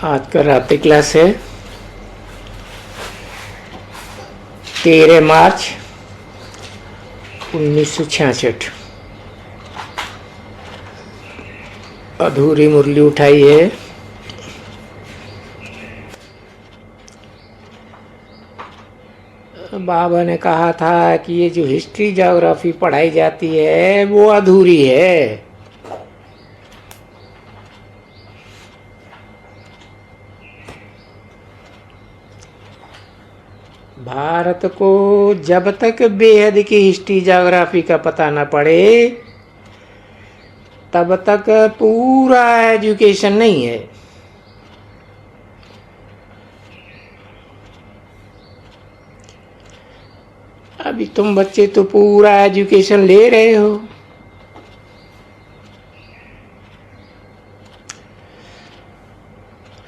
आज का रात्रि क्लास है 13 मार्च 1966। अधूरी मुरली उठाई है। बाबा ने कहा था कि ये जो हिस्ट्री ज्योग्राफी पढ़ाई जाती है वो अधूरी है। भारत को जब तक बेहद की हिस्ट्री ज्योग्राफी का पता न पड़े तब तक पूरा एजुकेशन नहीं है। अभी तुम बच्चे तो पूरा एजुकेशन ले रहे हो।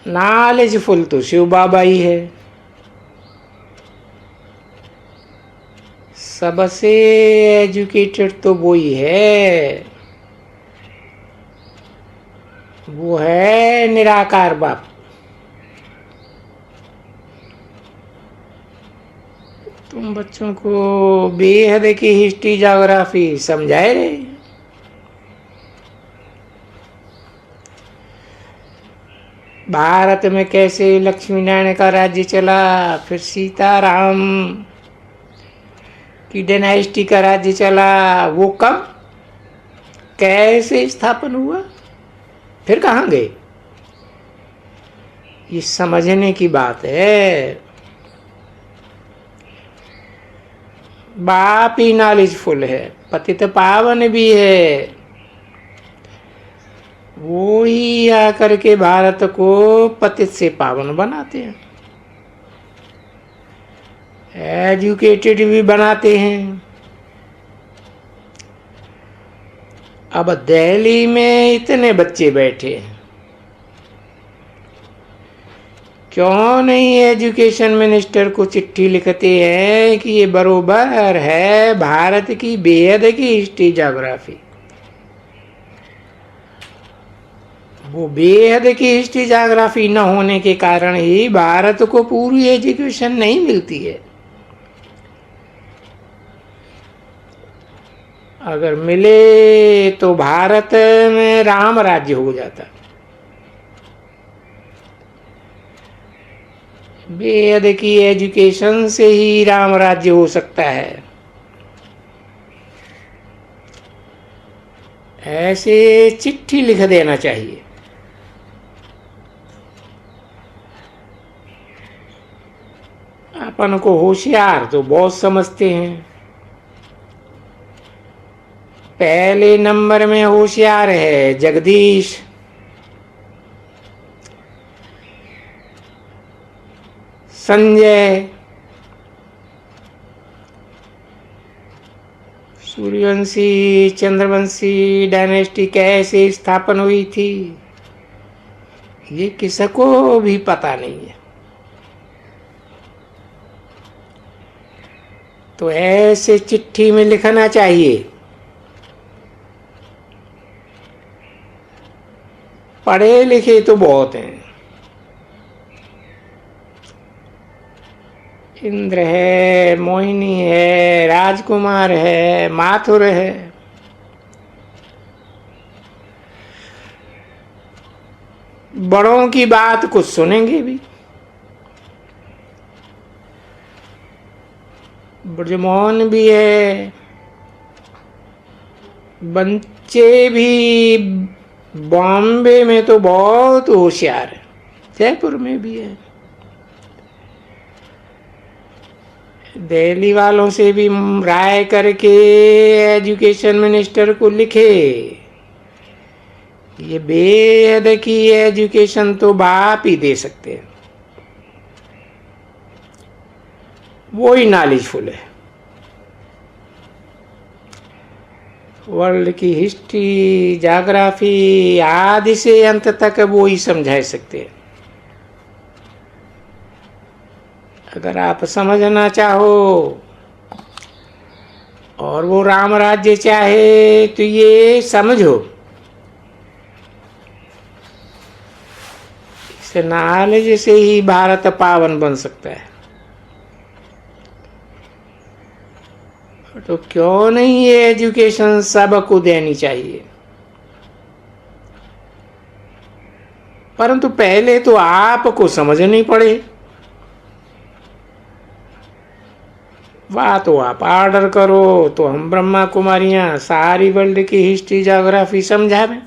नॉलेजफुल तो शिव बाबा ही है। सबसे एजुकेटेड तो वो ही है, वो है निराकार बाप। तुम बच्चों को बेहद की हिस्ट्री ज्योग्राफी समझाए रहे। भारत में कैसे लक्ष्मी नारायण का राज्य चला, फिर सीताराम की डायनेस्टी का राज्य चला, वो कब कैसे स्थापन हुआ, फिर कहाँ गए, ये समझने की बात है। बाप ही नॉलेजफुल है, पतित पावन भी है। वो ही आकर के भारत को पतित से पावन बनाते हैं, एजुकेटेड भी बनाते हैं। अब दिल्ली में इतने बच्चे बैठे हैं, क्यों नहीं एजुकेशन मिनिस्टर को चिट्ठी लिखते हैं कि ये बरोबर है भारत की बेहद की हिस्ट्री ज्योग्राफी। वो बेहद की हिस्ट्री ज्योग्राफी न होने के कारण ही भारत को पूरी एजुकेशन नहीं मिलती है। अगर मिले तो भारत में राम राज्य हो जाता। बेहद की एजुकेशन से ही राम राज्य हो सकता है। ऐसे चिट्ठी लिख देना चाहिए। अपन को होशियार तो बहुत समझते हैं। पहले नंबर में होशियार है जगदीश, संजय, सूर्यवंशी चंद्रवंशी डायनेस्टी कैसे स्थापन हुई थी ये किसको भी पता नहीं है। तो ऐसे चिट्ठी में लिखना चाहिए। पढ़े लिखे तो बहुत हैं। इंद्र है, मोहिनी है, राजकुमार है, माथुर है। बड़ों की बात कुछ सुनेंगे भी। ब्रजमोहन भी है, बच्चे भी बॉम्बे में तो बहुत होशियार है, जयपुर में भी है। दिल्ली वालों से भी राय करके एजुकेशन मिनिस्टर को लिखे, ये बेहद की एजुकेशन तो बाप ही दे सकते हैं, वो ही नॉलेजफुल है। वर्ल्ड की हिस्ट्री ज्योग्राफी आदि से अंत तक वो ही समझा सकते हैं। अगर आप समझना चाहो और वो राम राज्य चाहे तो ये समझो इस नॉलेज से ही भारत पावन बन सकता है। तो क्यों नहीं ये एजुकेशन सबको देनी चाहिए। परंतु पहले तो आपको समझनी पड़े। वाह, तो आप ऑर्डर करो तो हम ब्रह्मा कुमारियां सारी वर्ल्ड की हिस्ट्री ज्योग्राफी समझावें।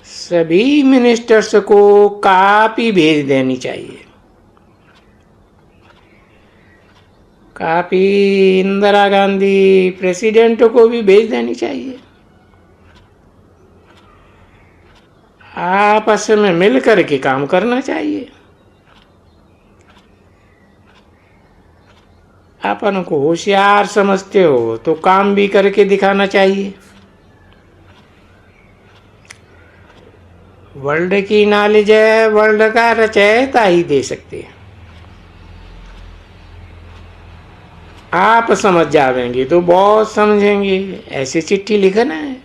सभी मिनिस्टर्स को कॉपी भेज देनी चाहिए। कॉपी इंदिरा गांधी प्रेसिडेंट को भी भेज देनी चाहिए। आपस में मिलकर के काम करना चाहिए। अपन को होशियार समझते हो तो काम भी करके दिखाना चाहिए। वर्ल्ड की नॉलेज है, वर्ल्ड का रचयिता ही दे सकते हैं। आप समझ जाएंगे तो बहुत समझेंगे। ऐसी चिट्ठी लिखना है,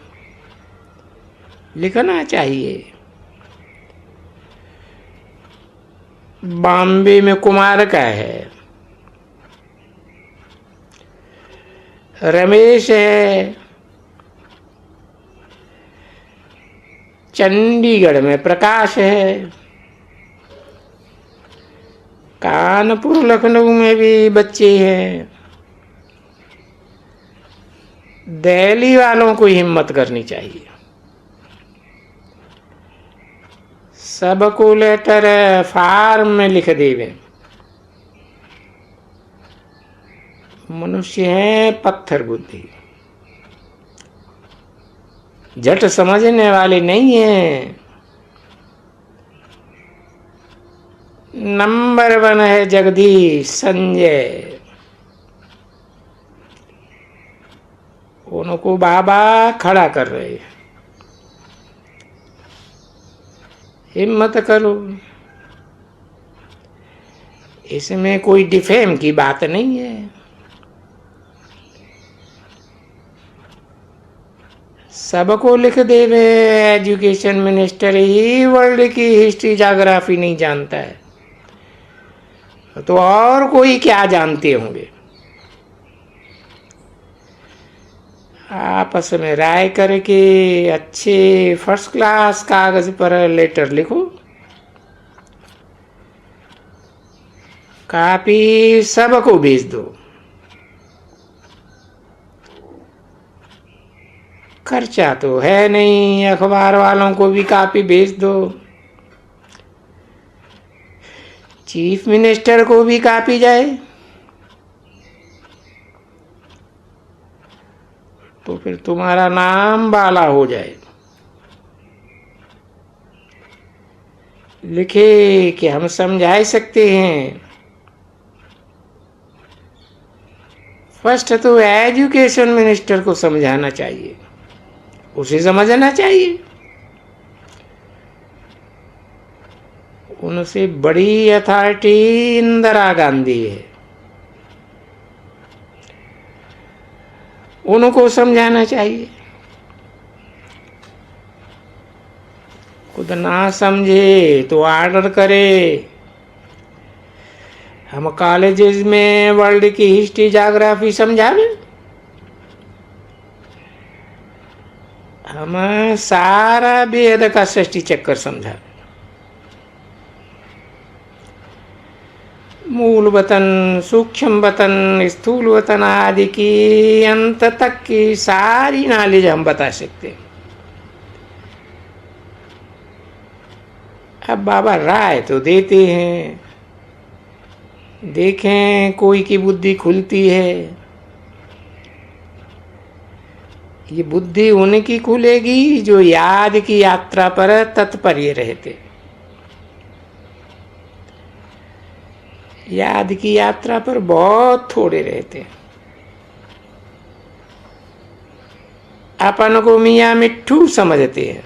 लिखना चाहिए। बॉम्बे में कुमार का है, रमेश है, चंडीगढ़ में प्रकाश है, कानपुर लखनऊ में भी बच्चे हैं। दिल्ली वालों को हिम्मत करनी चाहिए। सबको लेटर फार्म में लिख देवे। मनुष्य है पत्थर बुद्धि, झट समझने वाले नहीं है। नंबर 1 है जगदीश संजय। उनको बाबा खड़ा कर रहे हैं। हिम्मत करो, इसमें कोई डिफेम की बात नहीं है। सबको लिख देवे एजुकेशन मिनिस्टर ही वर्ल्ड की हिस्ट्री ज्योग्राफी नहीं जानता है, तो और कोई क्या जानते होंगे। आपस में राय करके अच्छे फर्स्ट क्लास कागज पर लेटर लिखो। कॉपी सबको भेज दो। खर्चा तो है नहीं, अखबार वालों को भी कॉपी भेज दो। चीफ मिनिस्टर को भी कॉपी जाए तो फिर तुम्हारा नाम बाला हो जाए। लिखे कि हम समझा सकते हैं। फर्स्ट तो एजुकेशन मिनिस्टर को समझाना चाहिए, उसे समझना चाहिए। उनसे बड़ी अथॉरिटी इंदिरा गांधी है, उनको समझाना चाहिए। खुद ना समझे तो ऑर्डर करे। हम कॉलेजेस में वर्ल्ड की हिस्ट्री ज्योग्राफी समझावे। हम सारा वेद का सृष्टि चक्कर समझा। मूल वतन, सूक्ष्म वतन, स्थूल वतन आदि की अंत तक की सारी नॉलेज हम बता सकते हैं। अब बाबा राय तो देते हैं, देखें कोई की बुद्धि खुलती है। ये बुद्धि उनकी खुलेगी जो याद की यात्रा पर तत्पर रहते। याद की यात्रा पर बहुत थोड़े रहते। अपन को मियाँ मिट्ठू समझते हैं,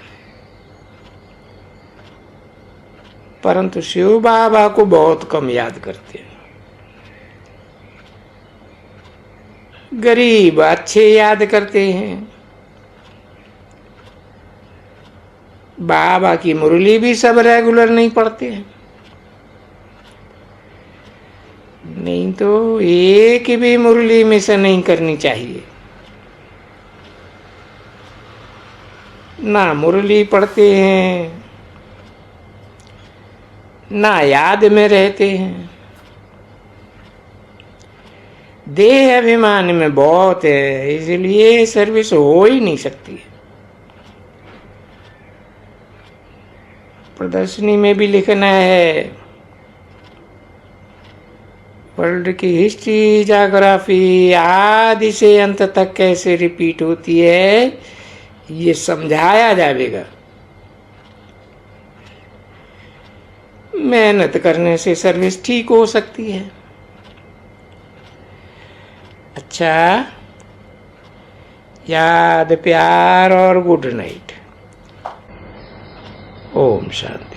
परंतु शिव बाबा को बहुत कम याद करते हैं। गरीब अच्छे याद करते हैं। बाबा की मुरली भी सब रेगुलर नहीं पढ़ते हैं, नहीं तो एक भी मुरली मिस नहीं करनी चाहिए। ना मुरली पढ़ते हैं, ना याद में रहते हैं। देह अभिमान में बहुत है, इसलिए सर्विस हो ही नहीं सकती। प्रदर्शनी में भी लिखना है, वर्ल्ड की हिस्ट्री ज्योग्राफी आदि से अंत तक कैसे रिपीट होती है ये समझाया जाएगा। मेहनत करने से सर्विस ठीक हो सकती है। अच्छा, याद, प्यार और गुड नाइट। ओम शांति।